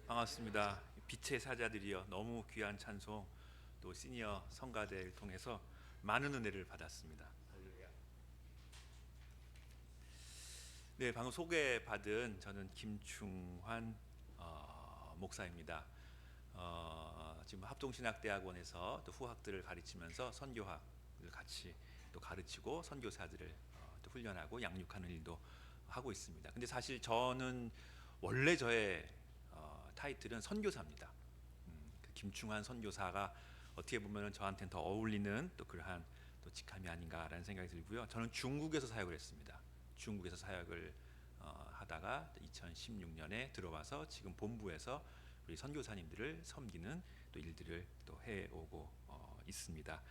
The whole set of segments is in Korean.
반갑습니다. 빛의 사자들이여, 너무 귀한 찬송, 또 시니어 성가대를 통해서 많은 은혜를 받았습니다. 네, 방금 소개받은 저는 김충환 목사입니다. 지금 합동신학대학원에서 또 후학들을 가르치면서 선교학을 같이 또 가르치고 선교사들을 또 훈련하고 양육하는 일도 하고 있습니다. 근데 사실 저는 원래 저의 타이틀은 선교사입니다. 그 김충환 선교사가 어떻게 보면 저한테는 더 어울리는 또 그러한 또 직함이 아닌가라는 생각이 들고요. 저는 중국에서 사역을 했습니다. 중국에서 사역을 하다가 2016년에 들어와서 지금 본부에서 우리 선교사님들을 섬기는 또 일들을 또 해오고 있습니다.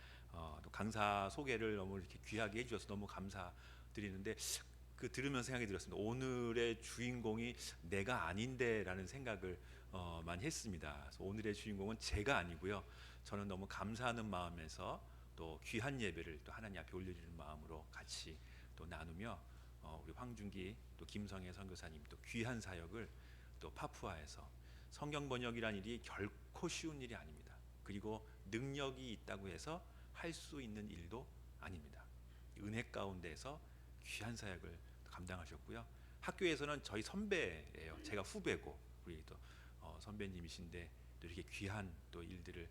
또 강사 소개를 너무 이렇게 귀하게 해주셔서 너무 감사드리는데, 그 들으면 생각이 들었습니다. 오늘의 주인공이 내가 아닌데라는 생각을 많이 했습니다. 그래서 오늘의 주인공은 제가 아니고요. 저는 너무 감사하는 마음에서 또 귀한 예배를 또 하나님 앞에 올려드리는 마음으로 같이 또 나누며 우리 황준기 또 김성애 선교사님 또 귀한 사역을 또 파푸아에서 성경 번역이란 일이 결코 쉬운 일이 아닙니다. 그리고 능력이 있다고 해서 할 수 있는 일도 아닙니다. 은혜 가운데에서 귀한 사역을 감당하셨고요. 학교에서는 저희 선배예요. 제가 후배고 우리 또 선배님이신데 또 이렇게 귀한 또 일들을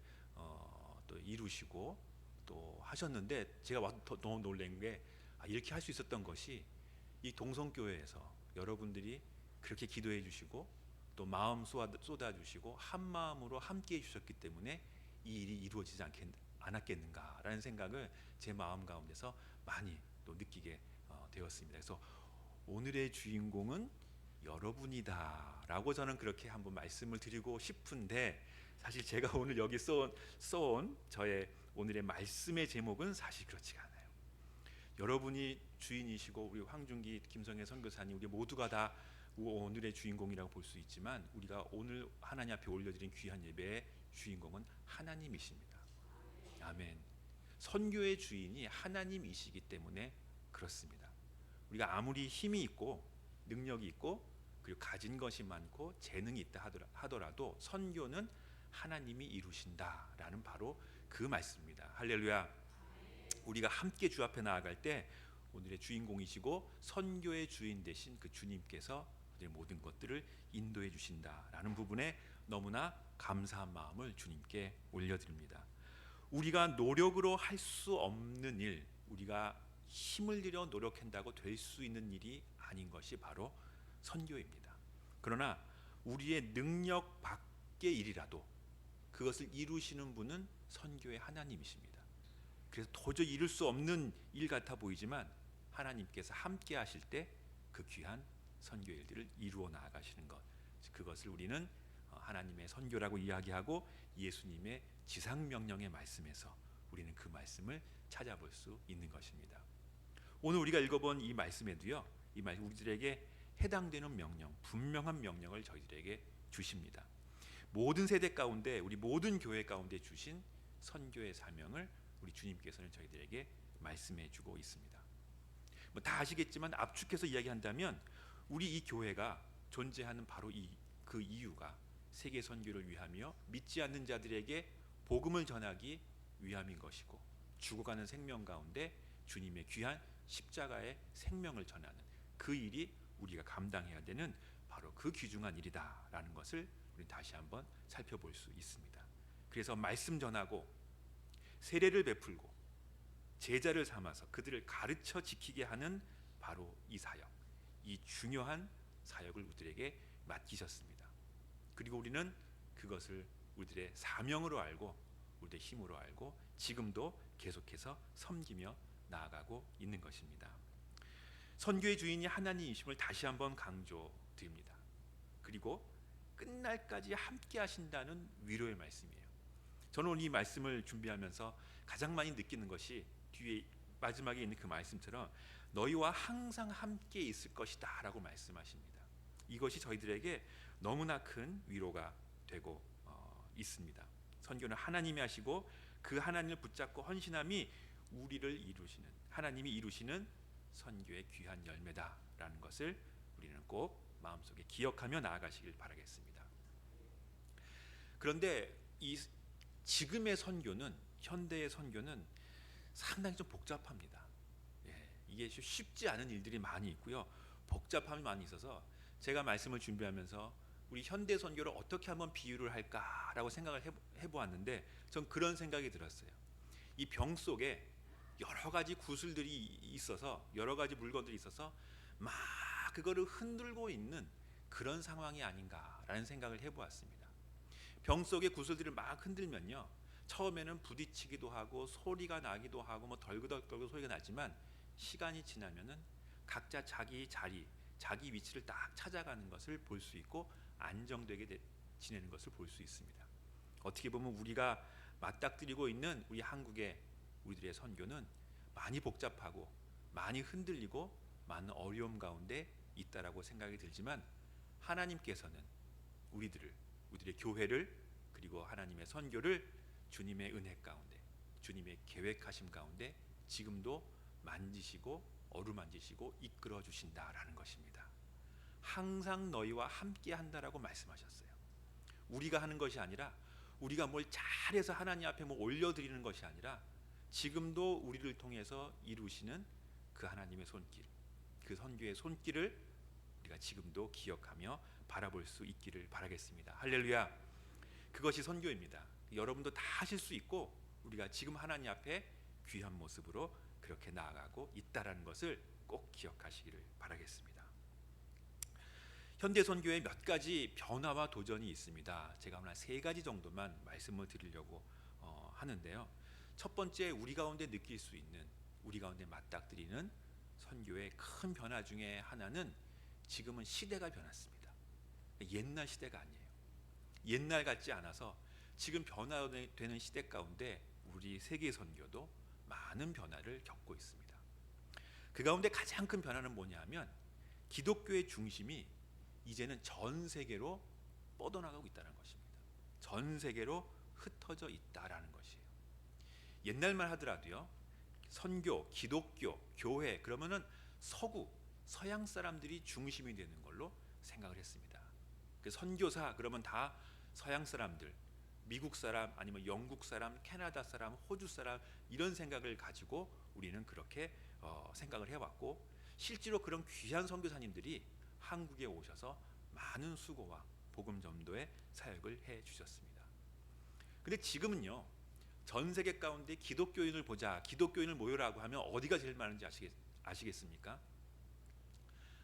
또 이루시고 또 하셨는데, 제가 와서 너무 놀란 게 이렇게 할 수 있었던 것이 이 동성교회에서 여러분들이 그렇게 기도해 주시고 또 마음 쏟아 주시고 한 마음으로 함께 해 주셨기 때문에 이 일이 이루어지지 않았겠는가라는 생각을 제 마음 가운데서 많이 또 느끼게 되었습니다. 그래서 오늘의 주인공은 여러분이다라고 저는 그렇게 한번 말씀을 드리고 싶은데, 사실 제가 오늘 여기 써온 저의 오늘의 말씀의 제목은 사실 그렇지가 않아요. 여러분이 주인이시고 우리 황준기 김성애 선교사님, 우리 모두가 다 오늘의 주인공이라고 볼 수 있지만, 우리가 오늘 하나님 앞에 올려드린 귀한 예배의 주인공은 하나님이십니다. 아멘. 선교의 주인이 하나님이시기 때문에 그렇습니다. 우리가 아무리 힘이 있고 능력이 있고 그리고 가진 것이 많고 재능이 있다 하더라도 선교는 하나님이 이루신다라는 바로 그 말씀입니다. 할렐루야. 우리가 함께 주 앞에 나아갈 때 오늘의 주인공이시고 선교의 주인 되신 그 주님께서 우리의 모든 것들을 인도해 주신다라는 부분에 너무나 감사한 마음을 주님께 올려드립니다. 우리가 노력으로 할 수 없는 일, 우리가 힘을 들여 노력한다고 될 수 있는 일이 아닌 것이 바로 선교입니다. 그러나 우리의 능력 밖의 일이라도 그것을 이루시는 분은 선교의 하나님이십니다. 그래서 도저히 이룰 수 없는 일 같아 보이지만 하나님께서 함께 하실 때 그 귀한 선교 일들을 이루어 나가시는 것, 그것을 우리는 하나님의 선교라고 이야기하고 예수님의 지상명령의 말씀에서 우리는 그 말씀을 찾아볼 수 있는 것입니다. 오늘 우리가 읽어본 이 말씀에도요, 이 말씀 우리들에게 해당되는 명령, 분명한 명령을 저희들에게 주십니다. 모든 세대 가운데, 우리 모든 교회 가운데 주신 선교의 사명을 우리 주님께서는 저희들에게 말씀해 주고 있습니다. 다 아시겠지만 압축해서 이야기한다면 우리 이 교회가 존재하는 바로 그 이유가 세계 선교를 위하며 믿지 않는 자들에게 복음을 전하기 위함인 것이고, 죽어가는 생명 가운데 주님의 귀한 십자가의 생명을 전하는 그 일이 우리가 감당해야 되는 바로 그 귀중한 일이다라는 것을 우리 다시 한번 살펴볼 수 있습니다. 그래서 말씀 전하고 세례를 베풀고 제자를 삼아서 그들을 가르쳐 지키게 하는 바로 이 사역, 이 중요한 사역을 우리들에게 맡기셨습니다. 그리고 우리는 그것을 우리들의 사명으로 알고 우리의 힘으로 알고 지금도 계속해서 섬기며 나아가고 있는 것입니다. 선교의 주인이 하나님이심을 다시 한번 강조드립니다. 그리고 끝날까지 함께 하신다는 위로의 말씀이에요. 저는 오늘 이 말씀을 준비하면서 가장 많이 느끼는 것이 뒤에 마지막에 있는 그 말씀처럼 너희와 항상 함께 있을 것이다 라고 말씀하십니다. 이것이 저희들에게 너무나 큰 위로가 되고 있습니다. 선교는 하나님이 하시고 그 하나님을 붙잡고 헌신함이 우리를 이루시는, 하나님이 이루시는 선교의 귀한 열매다라는 것을 우리는 꼭 마음속에 기억하며 나아가시길 바라겠습니다. 그런데 이 지금의 선교는, 현대의 선교는 상당히 좀 복잡합니다. 예, 이게 쉽지 않은 일들이 많이 있고요. 복잡함이 많이 있어서 제가 말씀을 준비하면서 우리 현대 선교를 어떻게 한번 비유를 할까라고 생각을 해보았는데 전 그런 생각이 들었어요. 이 병 속에 여러 가지 구슬들이 있어서, 여러 가지 물건들이 있어서 막 그거를 흔들고 있는 그런 상황이 아닌가라는 생각을 해보았습니다. 병 속의 구슬들을 막 흔들면요, 처음에는 부딪히기도 하고 소리가 나기도 하고 뭐 덜그덕덜그 소리가 나지만 시간이 지나면은 각자 자기 자리, 자기 위치를 딱 찾아가는 것을 볼 수 있고 안정되게 지내는 것을 볼 수 있습니다. 어떻게 보면 우리가 맞닥뜨리고 있는 우리 한국의 우리들의 선교는 많이 복잡하고 많이 흔들리고 많은 어려움 가운데 있다라고 생각이 들지만, 하나님께서는 우리들의 교회를, 그리고 하나님의 선교를 주님의 은혜 가운데, 주님의 계획하심 가운데 지금도 만지시고 어루만지시고 이끌어 주신다라는 것입니다. 항상 너희와 함께 한다라고 말씀하셨어요. 우리가 하는 것이 아니라, 우리가 뭘 잘해서 하나님 앞에 뭐 올려드리는 것이 아니라, 지금도 우리를 통해서 이루시는 그 하나님의 손길, 그 선교의 손길을 우리가 지금도 기억하며 바라볼 수 있기를 바라겠습니다. 할렐루야. 그것이 선교입니다. 여러분도 다 하실 수 있고 우리가 지금 하나님 앞에 귀한 모습으로 그렇게 나아가고 있다라는 것을 꼭 기억하시기를 바라겠습니다. 현대 선교에 몇 가지 변화와 도전이 있습니다. 제가 오늘 3가지 정도만 말씀을 드리려고 하는데요. 첫 번째, 우리 가운데 느낄 수 있는, 우리 가운데 맞닥뜨리는 선교의 큰 변화 중에 하나는, 지금은 시대가 변했습니다. 옛날 시대가 아니에요. 옛날 같지 않아서 지금 변화되는 시대 가운데 우리 세계 선교도 많은 변화를 겪고 있습니다. 그 가운데 가장 큰 변화는 뭐냐면, 기독교의 중심이 이제는 전 세계로 뻗어나가고 있다는 것입니다. 전 세계로 흩어져 있다라는 것이에요. 옛날만 하더라도요, 선교, 기독교, 교회 그러면은 서양 사람들이 중심이 되는 걸로 생각을 했습니다. 그 선교사 그러면 다 서양 사람들, 미국 사람, 아니면 영국 사람, 캐나다 사람, 호주 사람, 이런 생각을 가지고 우리는 그렇게 생각을 해왔고, 실제로 그런 귀한 선교사님들이 한국에 오셔서 많은 수고와 복음 전도의 사역을 해 주셨습니다. 근데 지금은요, 전 세계 가운데 기독교인을 보자, 기독교인을 모여라고 하면 어디가 제일 많은지 아시겠습니까?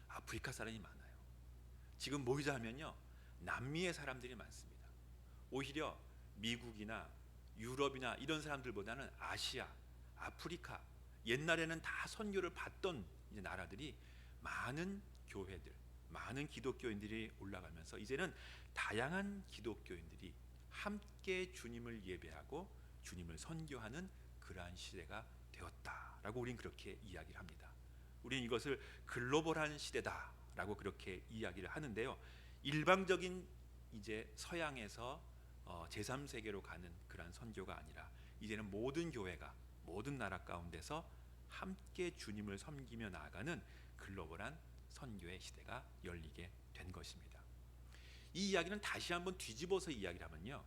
아프리카 사람이 많아요. 지금 모이자 하면요, 남미의 사람들이 많습니다. 오히려 미국이나 유럽이나 이런 사람들보다는 아시아, 아프리카, 옛날에는 다 선교를 받던 이제 나라들이 많은 교회들, 많은 기독교인들이 올라가면서 이제는 다양한 기독교인들이 함께 주님을 예배하고 주님을 선교하는 그러한 시대가 되었다라고 우리는 그렇게 이야기를 합니다. 우리는 이것을 글로벌한 시대다라고 그렇게 이야기를 하는데요. 일방적인 이제 서양에서 제3세계로 가는 그러한 선교가 아니라, 이제는 모든 교회가 모든 나라 가운데서 함께 주님을 섬기며 나아가는 글로벌한 선교의 시대가 열리게 된 것입니다. 이 이야기는 다시 한번 뒤집어서 이야기를 하면요,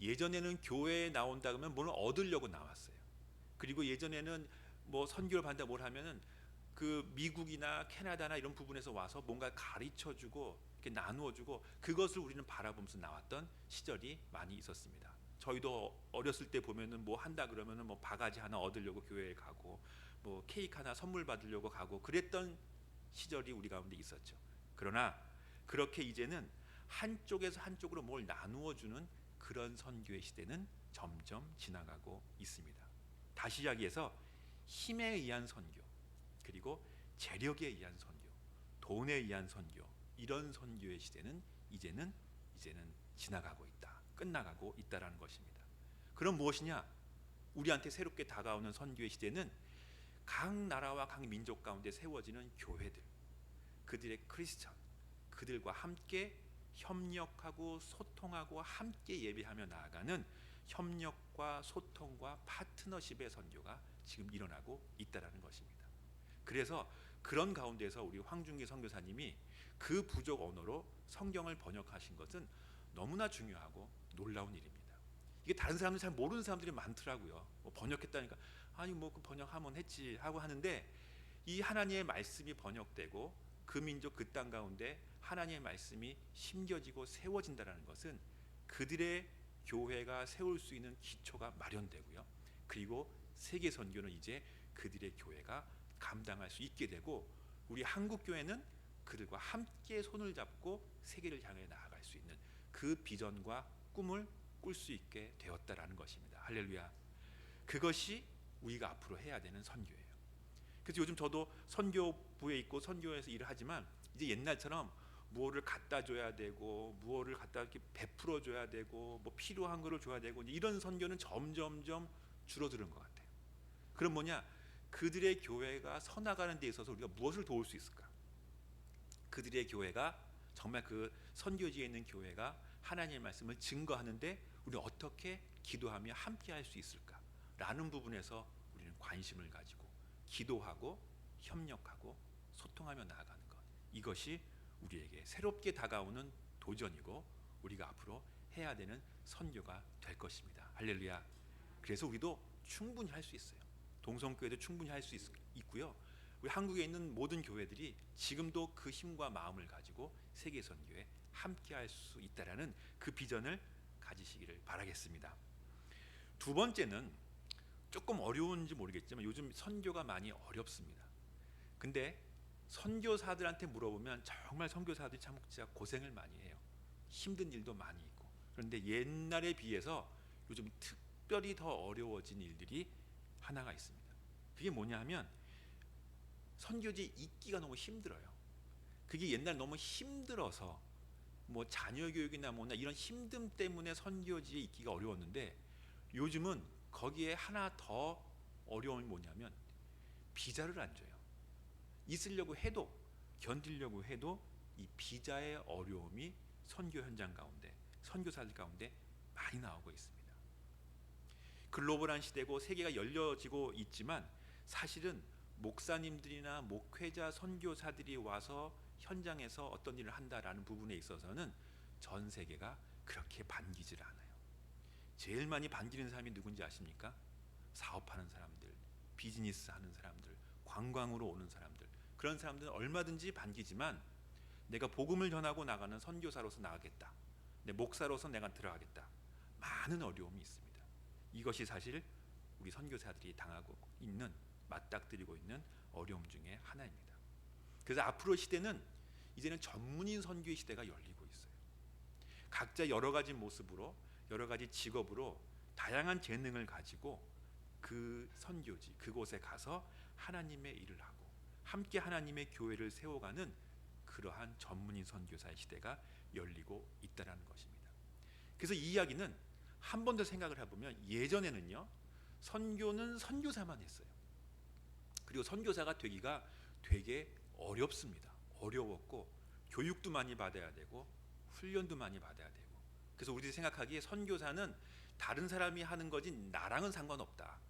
예전에는 교회에 나온다 그러면 뭘 얻으려고 나왔어요. 그리고 예전에는 뭐 선교를 받는다 뭘 하면은 그 미국이나 캐나다나 이런 부분에서 와서 뭔가 가르쳐주고 이렇게 나누어주고, 그것을 우리는 바라보면서 나왔던 시절이 많이 있었습니다. 저희도 어렸을 때 보면은 뭐 한다 그러면은 뭐 바가지 하나 얻으려고 교회에 가고, 뭐 케이크 하나 선물 받으려고 가고 그랬던 시절이 우리 가운데 있었죠. 그러나 그렇게 이제는 한쪽에서 한쪽으로 뭘 나누어주는 그런 선교의 시대는 점점 지나가고 있습니다. 다시 이야기해서 힘에 의한 선교, 그리고 재력에 의한 선교, 돈에 의한 선교, 이런 선교의 시대는 이제는 지나가고 있다, 끝나가고 있다라는 것입니다. 그럼 무엇이냐? 우리한테 새롭게 다가오는 선교의 시대는 각 나라와 각 민족 가운데 세워지는 교회들, 그들의 크리스천, 그들과 함께 협력하고 소통하고 함께 예배하며 나아가는 협력과 소통과 파트너십의 선교가 지금 일어나고 있다라는 것입니다. 그래서 그런 가운데서 우리 황준기 선교사님이 그 부족 언어로 성경을 번역하신 것은 너무나 중요하고 놀라운 일입니다. 이게 다른 사람들 잘 모르는 사람들이 많더라고요. 뭐 번역했다니까 아니 뭐 그 번역하면 했지 하고 하는데, 이 하나님의 말씀이 번역되고 그 민족 그 땅 가운데 하나님의 말씀이 심겨지고 세워진다라는 것은 그들의 교회가 세울 수 있는 기초가 마련되고요. 그리고 세계 선교는 이제 그들의 교회가 감당할 수 있게 되고, 우리 한국 교회는 그들과 함께 손을 잡고 세계를 향해 나아갈 수 있는 그 비전과 꿈을 꿀 수 있게 되었다라는 것입니다. 할렐루야. 그것이 우리가 앞으로 해야 되는 선교예요. 그래서 요즘 저도 선교부에 있고 선교에서 일을 하지만, 이제 옛날처럼 무엇을 갖다 줘야 되고 무엇을 갖다 이렇게 베풀어 줘야 되고 뭐 필요한 거를 줘야 되고 이런 선교는 점점점 줄어드는 것 같아요. 그럼 뭐냐? 그들의 교회가 서나가는 데 있어서 우리가 무엇을 도울 수 있을까? 그들의 교회가 정말 그 선교지에 있는 교회가 하나님의 말씀을 증거하는데 우리는 어떻게 기도하며 함께 할 수 있을까? 라는 부분에서 우리는 관심을 가지고 기도하고 협력하고 소통하며 나아가는 것, 이것이 우리에게 새롭게 다가오는 도전이고 우리가 앞으로 해야 되는 선교가 될 것입니다. 할렐루야. 그래서 우리도 충분히 할 수 있어요. 동성교회도 충분히 할 수 있고요. 우리 한국에 있는 모든 교회들이 지금도 그 힘과 마음을 가지고 세계 선교에 함께 할 수 있다라는 그 비전을 가지시기를 바라겠습니다. 두 번째는 조금 어려운지 모르겠지만 요즘 선교가 많이 어렵습니다. 근데 선교사들한테 물어보면 정말 선교사들이 참 진짜 고생을 많이 해요. 힘든 일도 많이 있고. 그런데 옛날에 비해서 요즘 특별히 더 어려워진 일들이 하나가 있습니다. 그게 뭐냐 하면 선교지에 있기가 너무 힘들어요. 그게 옛날 너무 힘들어서 뭐 자녀 교육이나 뭐나 이런 힘듦 때문에 선교지에 있기가 어려웠는데, 요즘은 거기에 하나 더 어려움이 뭐냐면 비자를 안 줘요. 있으려고 해도, 견디려고 해도 이 비자의 어려움이 선교 현장 가운데, 선교사들 가운데 많이 나오고 있습니다. 글로벌한 시대고 세계가 열려지고 있지만 사실은 목사님들이나 목회자 선교사들이 와서 현장에서 어떤 일을 한다라는 부분에 있어서는 전 세계가 그렇게 반기질 않아요. 제일 많이 반기는 사람이 누군지 아십니까? 사업하는 사람들, 비즈니스 하는 사람들, 관광으로 오는 사람들, 그런 사람들은 얼마든지 반기지만 내가 복음을 전하고 나가는 선교사로서 나가겠다, 내 목사로서 내가 들어가겠다, 많은 어려움이 있습니다. 이것이 사실 우리 선교사들이 당하고 있는, 맞닥뜨리고 있는 어려움 중에 하나입니다. 그래서 앞으로 시대는 이제는 전문인 선교의 시대가 열리고 있어요. 각자 여러 가지 모습으로, 여러 가지 직업으로 다양한 재능을 가지고 그 선교지, 그곳에 가서 하나님의 일을 하고 함께 하나님의 교회를 세워가는 그러한 전문인 선교사의 시대가 열리고 있다는 것입니다. 그래서 이 이야기는 한 번 더 생각을 해보면, 예전에는요 선교는 선교사만 했어요. 그리고 선교사가 되기가 되게 어렵습니다. 어려웠고 교육도 많이 받아야 되고 훈련도 많이 받아야 되고, 그래서 우리들이 생각하기에 선교사는 다른 사람이 하는 거지 나랑은 상관없다,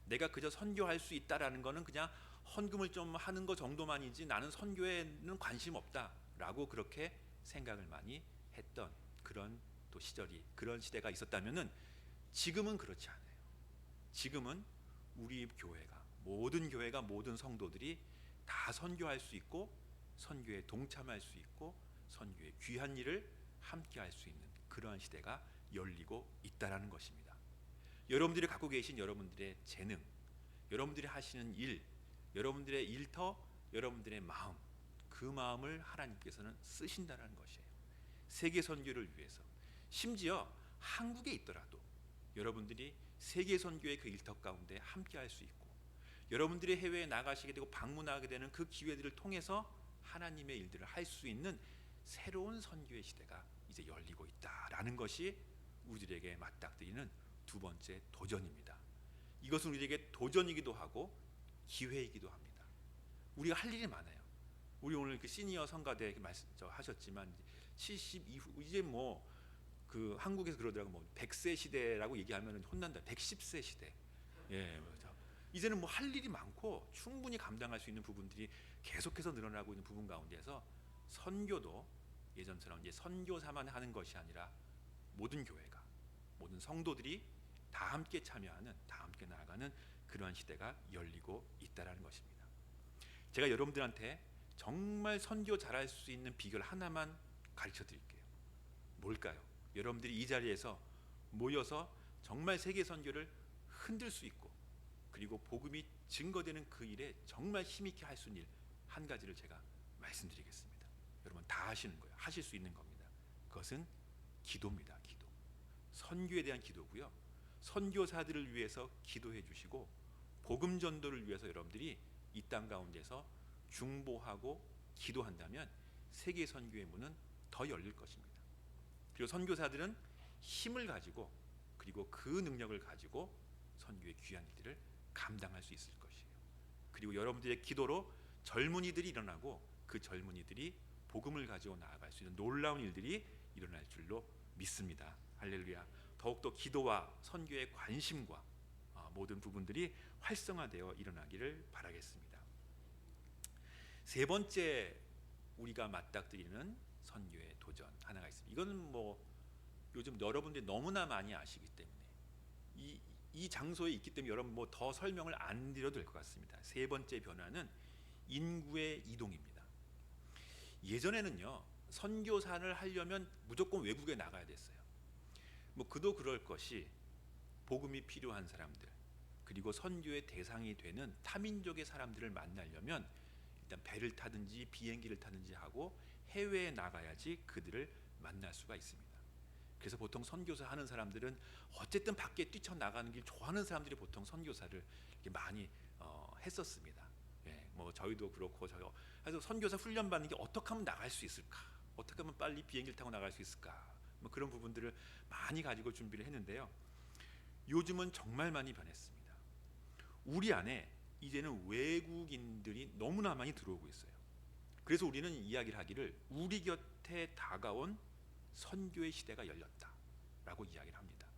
내가 그저 선교할 수 있다라는 거는 그냥 헌금을 좀 하는 거 정도만이지 나는 선교에는 관심 없다라고 그렇게 생각을 많이 했던 그런 또 시절이, 그런 시대가 있었다면은 지금은 그렇지 않아요. 지금은 우리 교회가, 모든 교회가, 모든 성도들이 다 선교할 수 있고 선교에 동참할 수 있고 선교의 귀한 일을 함께 할 수 있는 그러한 시대가 열리고 있다라는 것입니다. 여러분들이 갖고 계신 여러분들의 재능, 여러분들이 하시는 일, 여러분들의 일터, 여러분들의 마음, 그 마음을 하나님께서는 쓰신다는 것이에요. 세계 선교를 위해서, 심지어 한국에 있더라도 여러분들이 세계 선교의 그 일터 가운데 함께 할 수 있고, 여러분들이 해외에 나가시게 되고 방문하게 되는 그 기회들을 통해서 하나님의 일들을 할 수 있는 새로운 선교의 시대가 이제 열리고 있다라는 것이 우리들에게 맞닥뜨리는 두 번째 도전입니다. 이것은 우리에게 도전이기도 하고 기회이기도 합니다. 우리가 할 일이 많아요. 우리 오늘 그 시니어 성가대 말씀 하셨지만 70 이후 이제 뭐 그 한국에서 그러더라고, 뭐 100세 시대라고 얘기하면 혼난다. 110세 시대. 예, 그렇죠. 이제는 뭐 할 일이 많고 충분히 감당할 수 있는 부분들이 계속해서 늘어나고 있는 부분 가운데서 선교도 예전처럼 이제 선교사만 하는 것이 아니라 모든 교회가, 모든 성도들이 다 함께 참여하는, 다 함께 나아가는 그러한 시대가 열리고 있다라는 것입니다. 제가 여러분들한테 정말 선교 잘할 수 있는 비결 하나만 가르쳐 드릴게요. 뭘까요? 여러분들이 이 자리에서 모여서 정말 세계 선교를 흔들 수 있고, 그리고 복음이 증거되는 그 일에 정말 힘있게 할 수 있는 일 한 가지를 제가 말씀드리겠습니다. 여러분 다 하시는 거예요. 하실 수 있는 겁니다. 그것은 기도입니다. 기도. 선교에 대한 기도고요. 선교사들을 위해서 기도해 주시고, 복음 전도를 위해서 여러분들이 이 땅 가운데서 중보하고 기도한다면 세계 선교의 문은 더 열릴 것입니다. 그리고 선교사들은 힘을 가지고, 그리고 그 능력을 가지고 선교의 귀한 일들을 감당할 수 있을 것이에요. 그리고 여러분들의 기도로 젊은이들이 일어나고, 그 젊은이들이 복음을 가지고 나아갈 수 있는 놀라운 일들이 일어날 줄로 믿습니다. 할렐루야. 더욱더 기도와 선교의 관심과 모든 부분들이 활성화되어 일어나기를 바라겠습니다. 세 번째 우리가 맞닥뜨리는 선교의 도전 하나가 있습니다. 이거는 뭐 요즘 여러분들이 너무나 많이 아시기 때문에 이 장소에 있기 때문에 여러분 뭐 더 설명을 안 드려도 될 것 같습니다. 세 번째 변화는 인구의 이동입니다. 예전에는요, 선교사를 하려면 무조건 외국에 나가야 됐어요. 뭐 그도 그럴 것이, 복음이 필요한 사람들, 그리고 선교의 대상이 되는 타민족의 사람들을 만나려면 일단 배를 타든지 비행기를 타든지 하고 해외에 나가야지 그들을 만날 수가 있습니다. 그래서 보통 선교사 하는 사람들은 어쨌든 밖에 뛰쳐나가는 길 좋아하는 사람들이 보통 선교사를 이렇게 많이 했었습니다. 예, 뭐 저희도 그렇고, 그래서 선교사 훈련 받는 게 어떻게 하면 나갈 수 있을까, 어떻게 하면 빨리 비행기를 타고 나갈 수 있을까, 뭐 그런 부분들을 많이 가지고 준비를 했는데요. 요즘은 정말 많이 변했습니다. 우리 안에 이제는 외국인들이 너무나 많이 들어오고 있어요. 그래서 우리는 이야기를 하기를 우리 곁에 다가온 선교의 시대가 열렸다라고 이야기를 합니다.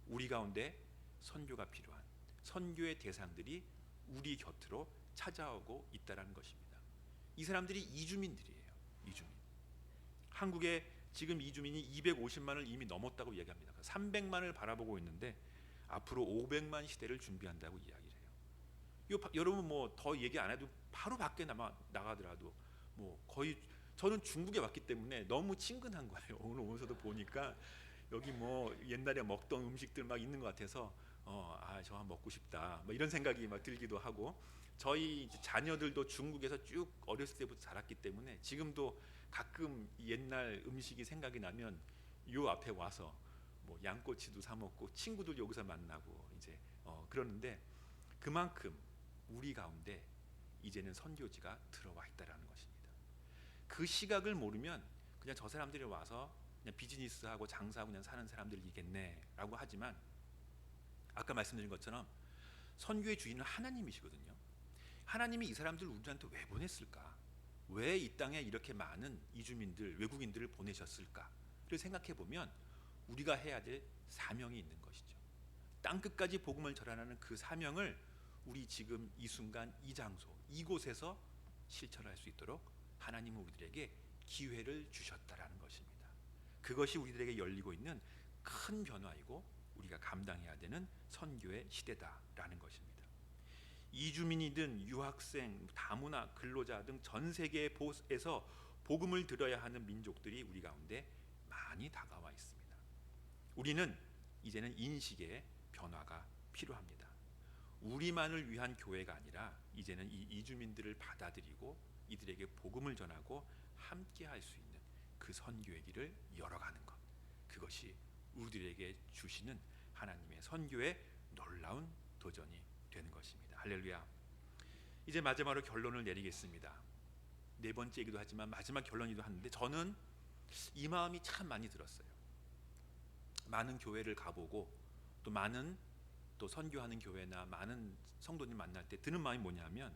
우리 가운데 선교가 필요한 선교의 대상들이 우리 곁으로 찾아오고 있다는 것입니다. 이 사람들이 이주민들이에요. 이주민. 한국에 지금 이주민이 250만을 이미 넘었다고 이야기합니다. 300만을 바라보고 있는데 앞으로 500만 시대를 준비한다고 이야기를 해요. 여러분 뭐 더 얘기 안 해도 바로 밖에 나가더라도 뭐 거의, 저는 중국에 왔기 때문에 너무 친근한 거예요. 오늘 오면서도 보니까 여기 뭐 옛날에 먹던 음식들 막 있는 것 같아서 저 한 먹고 싶다, 뭐 이런 생각이 막 들기도 하고, 저희 자녀들도 중국에서 쭉 어렸을 때부터 자랐기 때문에 지금도 가끔 옛날 음식이 생각이 나면 요 앞에 와서 뭐 양꼬치도 사 먹고 친구들 여기서 만나고 이제 그러는데, 그만큼 우리 가운데 이제는 선교지가 들어와 있다라는 것입니다. 그 시각을 모르면 그냥 저 사람들이 와서 그냥 비즈니스하고 장사하고 그냥 사는 사람들이겠네라고 하지만, 아까 말씀드린 것처럼 선교의 주인은 하나님이시거든요. 하나님이 이 사람들을 우리한테 왜 보냈을까? 왜 이 땅에 이렇게 많은 이주민들, 외국인들을 보내셨을까를 생각해 보면 우리가 해야 될 사명이 있는 것이죠. 땅 끝까지 복음을 전하는 그 사명을 우리 지금 이 순간 이 장소 이곳에서 실천할 수 있도록 하나님은 우리들에게 기회를 주셨다라는 것입니다. 그것이 우리들에게 열리고 있는 큰 변화이고 우리가 감당해야 되는 선교의 시대다라는 것입니다. 이주민이든 유학생, 다문화, 근로자 등 전 세계에서 복음을 들어야 하는 민족들이 우리 가운데 많이 다가와 있습니다. 우리는 이제는 인식의 변화가 필요합니다. 우리만을 위한 교회가 아니라 이제는 이 이주민들을 받아들이고 이들에게 복음을 전하고 함께 할 수 있는 그 선교의 길을 열어가는 것, 그것이 우리들에게 주시는 하나님의 선교의 놀라운 도전이 되는 것입니다. 할렐루야. 이제 마지막으로 결론을 내리겠습니다. 네 번째이기도 하지만 마지막 결론이기도 하는데, 저는 이 마음이 참 많이 들었어요. 많은 교회를 가보고 또 많은 또 선교하는 교회나 많은 성도님 만날 때 드는 마음이 뭐냐면,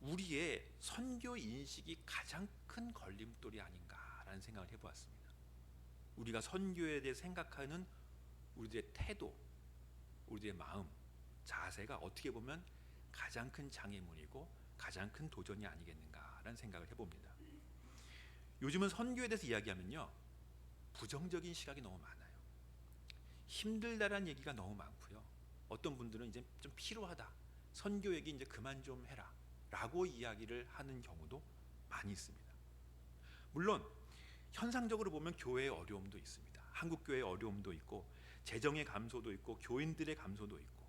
우리의 선교 인식이 가장 큰 걸림돌이 아닌가라는 생각을 해보았습니다. 우리가 선교에 대해 생각하는 우리들의 태도, 우리들의 마음, 자세가 어떻게 보면 가장 큰 장애물이고 가장 큰 도전이 아니겠는가라는 생각을 해봅니다. 요즘은 선교에 대해서 이야기하면요, 부정적인 시각이 너무 많아요. 힘들다라는 얘기가 너무 많고요. 어떤 분들은 이제 좀 피로하다, 선교 얘기 이제 그만 좀 해라 라고 이야기를 하는 경우도 많이 있습니다. 물론 현상적으로 보면 교회의 어려움도 있습니다. 한국 교회의 어려움도 있고 재정의 감소도 있고 교인들의 감소도 있고,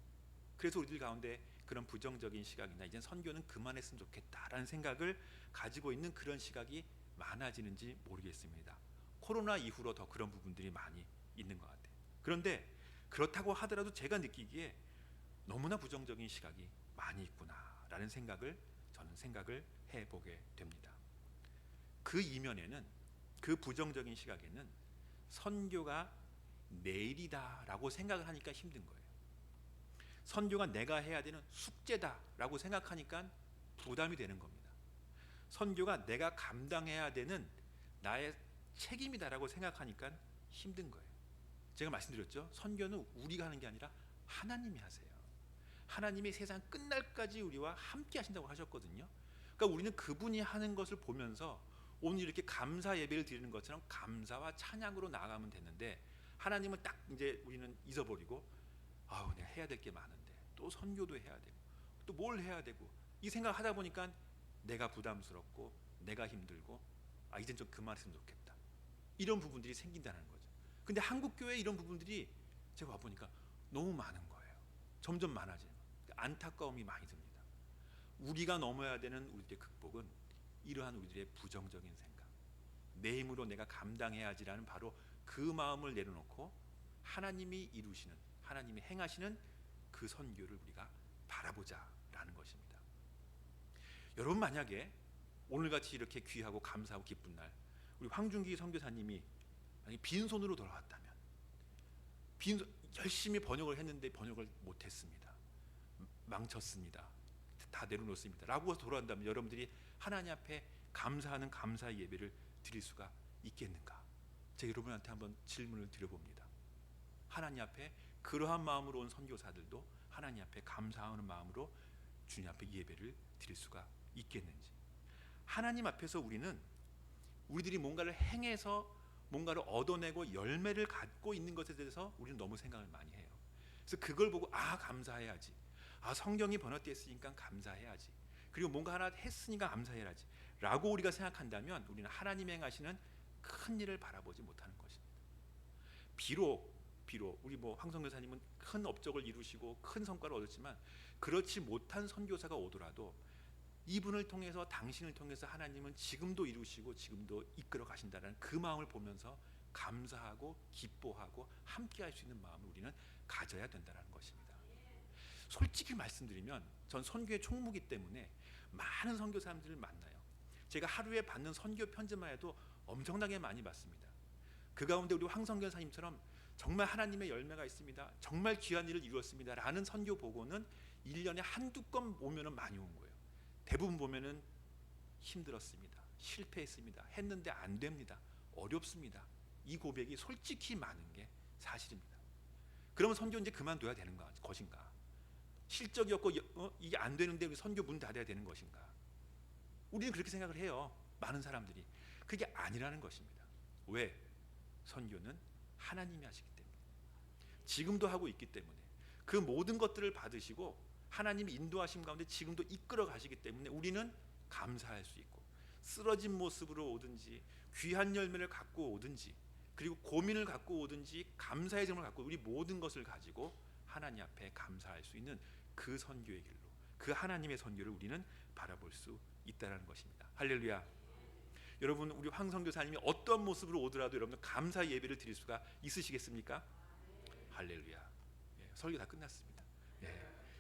그래서 우리들 가운데 그런 부정적인 시각이나 이제 선교는 그만했으면 좋겠다라는 생각을 가지고 있는 그런 시각이 많아지는지 모르겠습니다. 코로나 이후로 더 그런 부분들이 많이 있는 것 같아요. 그런데 그렇다고 하더라도 제가 느끼기에 너무나 부정적인 시각이 많이 있구나라는 생각을 저는 생각을 해보게 됩니다. 그 이면에는, 그 부정적인 시각에는 선교가 내일이다라고 생각을 하니까 힘든 거예요. 선교가 내가 해야 되는 숙제다라고 생각하니까 부담이 되는 겁니다. 선교가 내가 감당해야 되는 나의 책임이다라고 생각하니까 힘든 거예요. 제가 말씀드렸죠. 선교는 우리가 하는 게 아니라 하나님이 하세요. 하나님이 세상 끝날까지 우리와 함께 하신다고 하셨거든요. 그러니까 우리는 그분이 하는 것을 보면서 오늘 이렇게 감사 예배를 드리는 것처럼 감사와 찬양으로 나아가면 되는데, 하나님은 딱 이제 우리는 잊어버리고, 아우 내가 해야 될 게 많은데 또 선교도 해야 되고 또 뭘 해야 되고, 이 생각을 하다 보니까 내가 부담스럽고 내가 힘들고, 아 이젠 좀 그만했으면 좋겠다, 이런 부분들이 생긴다는 거죠. 근데 한국 교회에 이런 부분들이 제가 와보니까 너무 많은 거예요. 점점 많아지는 거예요. 안타까움이 많이 듭니다. 우리가 넘어야 되는 우리들의 극복은 이러한 우리들의 부정적인 생각, 내 힘으로 내가 감당해야지라는 바로 그 마음을 내려놓고 하나님이 이루시는, 하나님이 행하시는 그 선교를 우리가 바라보자라는 것입니다. 여러분, 만약에 오늘같이 이렇게 귀하고 감사하고 기쁜 날 우리 황준기 선교사님이 빈손으로 돌아왔다면, 열심히 번역을 했는데 번역을 못했습니다, 망쳤습니다, 다 내려놓습니다 라고 돌아온다면 여러분들이 하나님 앞에 감사하는 감사의 예배를 드릴 수가 있겠는가? 제가 여러분한테 한번 질문을 드려봅니다. 하나님 앞에 그러한 마음으로 온 선교사들도 하나님 앞에 감사하는 마음으로 주님 앞에 예배를 드릴 수가 있겠는지. 하나님 앞에서 우리들이 뭔가를 행해서 뭔가를 얻어내고 열매를 갖고 있는 것에 대해서 우리는 너무 생각을 많이 해요. 그래서 그걸 보고 감사해야지, 성경이 번역됐으니까 감사해야지, 그리고 뭔가 하나 했으니까 감사해야지 라고 우리가 생각한다면 우리는 하나님이 행하시는 큰 일을 바라보지 못하는 것입니다. 비록 우리 황 선교사님은 큰 업적을 이루시고 큰 성과를 얻었지만, 그렇지 못한 선교사가 오더라도 이분을 통해서, 당신을 통해서 하나님은 지금도 이루시고 지금도 이끌어 가신다는 그 마음을 보면서 감사하고 기뻐하고 함께 할 수 있는 마음을 우리는 가져야 된다는 것입니다. 솔직히 말씀드리면 전 선교의 총무기 때문에 많은 선교사님들을 만나요. 제가 하루에 받는 선교 편지만 해도 엄청나게 많이 받습니다. 그 가운데 우리 황 선교사님처럼 정말 하나님의 열매가 있습니다, 정말 귀한 일을 이루었습니다 라는 선교 보고는 1년에 한두 건 오면은 많이 온 거예요. 대부분 보면은 힘들었습니다, 실패했습니다, 했는데 안 됩니다, 어렵습니다, 이 고백이 솔직히 많은 게 사실입니다. 그러면 선교 이제 그만둬야 되는 것인가? 실적이 없고 이게 안 되는데 우리 선교 문 닫아야 되는 것인가? 우리는 그렇게 생각을 해요, 많은 사람들이. 그게 아니라는 것입니다. 왜? 선교는 하나님이 하시기 때문에, 지금도 하고 있기 때문에, 그 모든 것들을 받으시고 하나님이 인도하심 가운데 지금도 이끌어 가시기 때문에 우리는 감사할 수 있고, 쓰러진 모습으로 오든지 귀한 열매를 갖고 오든지, 그리고 고민을 갖고 오든지 감사의 점을 갖고, 우리 모든 것을 가지고 하나님 앞에 감사할 수 있는 그 선교의 길로, 그 하나님의 선교를 우리는 바라볼 수 있다는 것입니다. 할렐루야. 여러분, 우리 황 선교사님이 어떤 모습으로 오더라도 여러분들 감사 예배를 드릴 수가 있으시겠습니까? 할렐루야. 설교 다 끝났습니다.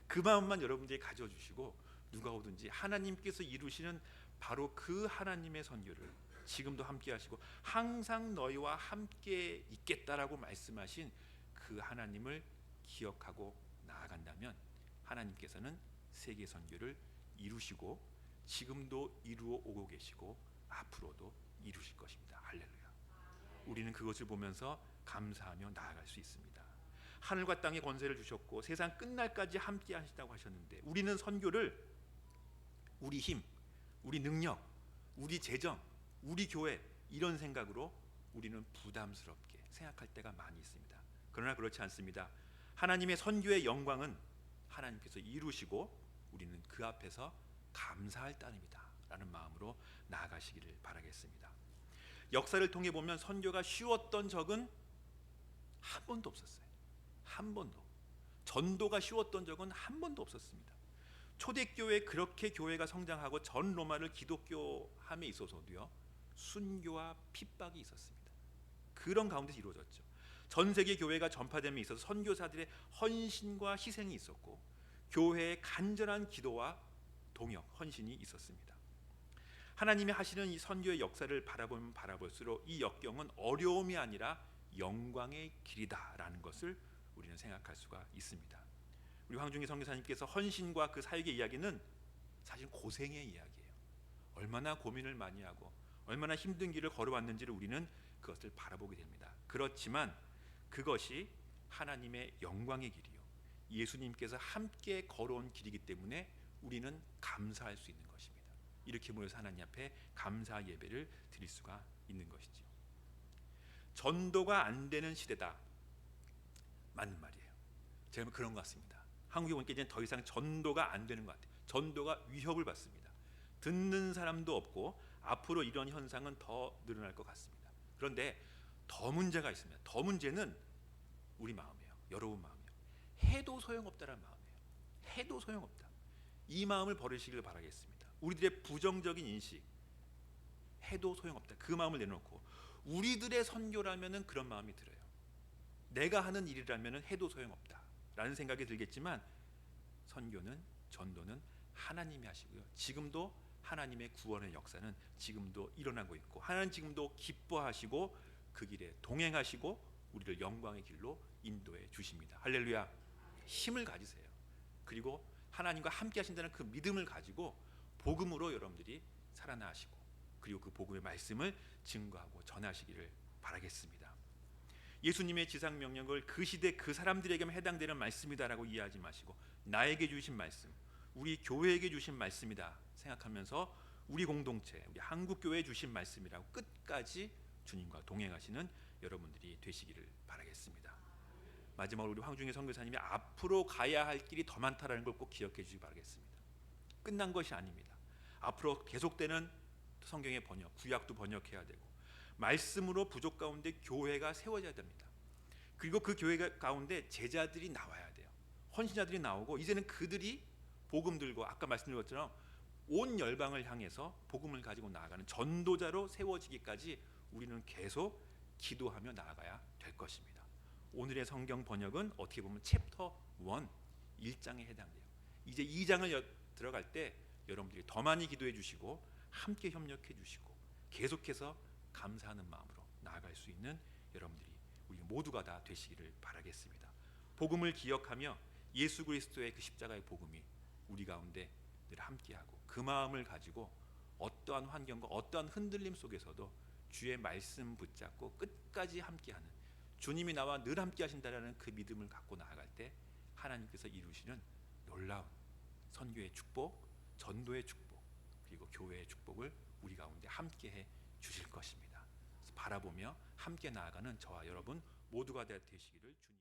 그 마음만 여러분들이 가져주시고, 누가 오든지 하나님께서 이루시는 바로 그 하나님의 선교를 지금도 함께 하시고 항상 너희와 함께 있겠다라고 말씀하신 그 하나님을 기억하고 나아간다면, 하나님께서는 세계 선교를 이루시고 지금도 이루어 오고 계시고 앞으로도 이루실 것입니다. 할렐루야. 우리는 그것을 보면서 감사하며 나아갈 수 있습니다. 하늘과 땅의 권세를 주셨고 세상 끝날까지 함께 하시다고 하셨는데, 우리는 선교를 우리 힘, 우리 능력, 우리 재정, 우리 교회 이런 생각으로 우리는 부담스럽게 생각할 때가 많이 있습니다. 그러나 그렇지 않습니다. 하나님의 선교의 영광은 하나님께서 이루시고 우리는 그 앞에서 감사할 따름이다 라는 마음으로 나아가시기를 바라겠습니다. 역사를 통해 보면 선교가 쉬웠던 적은 한 번도 없었어요. 한 번도. 전도가 쉬웠던 적은 한 번도 없었습니다. 초대교회 그렇게 교회가 성장하고 전 로마를 기독교함에 있어서도요, 순교와 핍박이 있었습니다. 그런 가운데서 이루어졌죠. 전 세계 교회가 전파됨에 있어서 선교사들의 헌신과 희생이 있었고 교회의 간절한 기도와 동역, 헌신이 있었습니다. 하나님이 하시는 이 선교의 역사를 바라보면 바라볼수록 이 역경은 어려움이 아니라 영광의 길이다라는 것을 우리는 생각할 수가 있습니다. 우리 황중기 선교사님께서 헌신과 그 사역의 이야기는 사실 고생의 이야기예요. 얼마나 고민을 많이 하고 얼마나 힘든 길을 걸어왔는지를 우리는 그것을 바라보게 됩니다. 그렇지만 그것이 하나님의 영광의 길이요, 예수님께서 함께 걸어온 길이기 때문에 우리는 감사할 수 있는 것입니다. 이렇게 모여서 하나님 앞에 감사 예배를 드릴 수가 있는 것이죠. 전도가 안 되는 시대다, 맞는 말이에요. 제가 그런 것 같습니다. 한국에 보니까 이제 더 이상 전도가 안 되는 것 같아요. 전도가 위협을 받습니다. 듣는 사람도 없고 앞으로 이런 현상은 더 늘어날 것 같습니다. 그런데 더 문제가 있습니다. 더 문제는 우리 마음이에요. 여러분 마음이에요. 해도 소용없다라는 마음이에요. 해도 소용없다. 이 마음을 버리시길 바라겠습니다. 우리들의 부정적인 인식, 해도 소용없다, 그 마음을 내놓고 우리들의 선교라면은 그런 마음이 들어요. 내가 하는 일이라면은 해도 소용없다 라는 생각이 들겠지만, 선교는, 전도는 하나님이 하시고요, 지금도 하나님의 구원의 역사는 지금도 일어나고 있고 하나님 지금도 기뻐하시고 그 길에 동행하시고 우리를 영광의 길로 인도해 주십니다. 할렐루야. 힘을 가지세요. 그리고 하나님과 함께 하신다는 그 믿음을 가지고 복음으로 여러분들이 살아나시고 그리고 그 복음의 말씀을 증거하고 전하시기를 바라겠습니다. 예수님의 지상 명령을 그 시대 그 사람들에게만 해당되는 말씀이다라고 이해하지 마시고 나에게 주신 말씀, 우리 교회에게 주신 말씀이다 생각하면서 우리 공동체, 우리 한국교회에 주신 말씀이라고 끝까지 주님과 동행하시는 여러분들이 되시기를 바라겠습니다. 마지막으로 우리 황중희 선교사님이 앞으로 가야 할 길이 더 많다라는 걸 꼭 기억해 주시기 바라겠습니다. 끝난 것이 아닙니다. 앞으로 계속되는 성경의 번역, 구약도 번역해야 되고 말씀으로 부족 가운데 교회가 세워져야 됩니다. 그리고 그 교회 가운데 제자들이 나와야 돼요. 헌신자들이 나오고 이제는 그들이 복음 들고 아까 말씀드린 것처럼 온 열방을 향해서 복음을 가지고 나아가는 전도자로 세워지기까지 우리는 계속 기도하며 나아가야 될 것입니다. 오늘의 성경 번역은 어떻게 보면 챕터 1, 1장에 해당돼요. 이제 2장을 들어갈 때 여러분들이 더 많이 기도해 주시고 함께 협력해 주시고 계속해서 감사하는 마음으로 나아갈 수 있는 여러분들이 우리 모두가 다 되시기를 바라겠습니다. 복음을 기억하며 예수 그리스도의 그 십자가의 복음이 우리 가운데 늘 함께하고 그 마음을 가지고 어떠한 환경과 어떠한 흔들림 속에서도 주의 말씀 붙잡고 끝까지 함께하는, 주님이 나와 늘 함께하신다라는 그 믿음을 갖고 나아갈 때 하나님께서 이루시는 놀라운 선교의 축복, 전도의 축복, 그리고 교회의 축복을 우리 가운데 함께해 주실 것입니다. 그래서 바라보며 함께 나아가는 저와 여러분 모두가 되시기를 주님